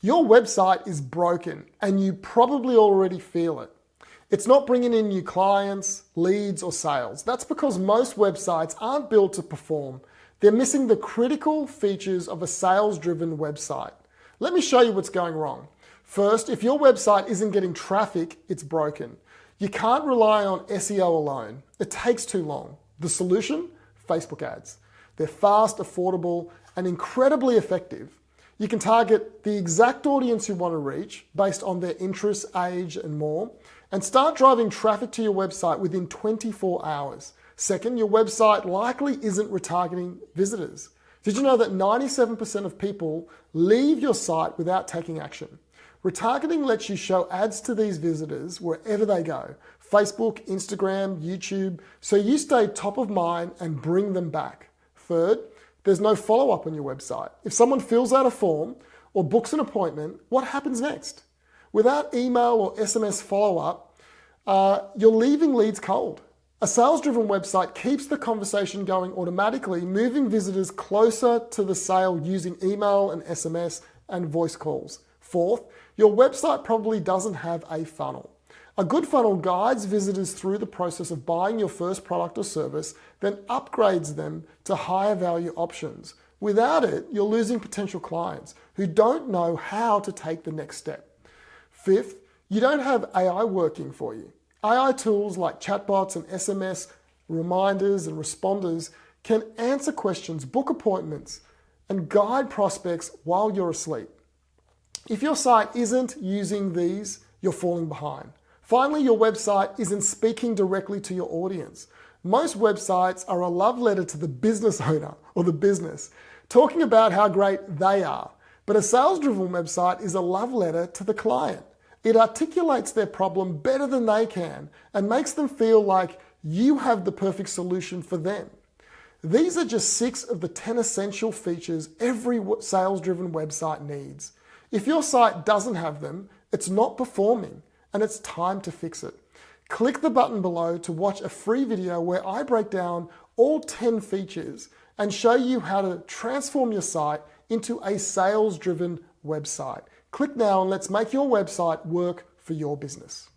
Your website is broken and you probably already feel it. It's not bringing in new clients, leads, or sales. That's because most websites aren't built to perform. They're missing the critical features of a sales-driven website. Let me show you what's going wrong. First, if your website isn't getting traffic, it's broken. You can't rely on SEO alone. It takes too long. The solution? Facebook ads. They're fast, affordable, and incredibly effective. You can target the exact audience you want to reach based on their interests, age, and more, and start driving traffic to your website within 24 hours. Second, your website likely isn't retargeting visitors. Did you know that 97% of people leave your site without taking action? Retargeting lets you show ads to these visitors wherever they go, Facebook, Instagram, YouTube, so you stay top of mind and bring them back. Third, there's no follow-up on your website. If someone fills out a form or books an appointment, what happens next? Without email or SMS follow-up, you're leaving leads cold. A sales-driven website keeps the conversation going automatically, moving visitors closer to the sale using email and SMS and voice calls. Fourth, your website probably doesn't have a funnel. A good funnel guides visitors through the process of buying your first product or service, then upgrades them to higher value options. Without it, you're losing potential clients who don't know how to take the next step. Fifth, you don't have AI working for you. AI tools like chatbots and SMS reminders and responders can answer questions, book appointments, and guide prospects while you're asleep. If your site isn't using these, you're falling behind. Finally, your website isn't speaking directly to your audience. Most websites are a love letter to the business owner or the business, talking about how great they are. But a sales-driven website is a love letter to the client. It articulates their problem better than they can and makes them feel like you have the perfect solution for them. These are just 6 of the 10 essential features every sales-driven website needs. If your site doesn't have them, it's not performing, and it's time to fix it. Click the button below to watch a free video where I break down all 10 features and show you how to transform your site into a sales-driven website. Click now and let's make your website work for your business.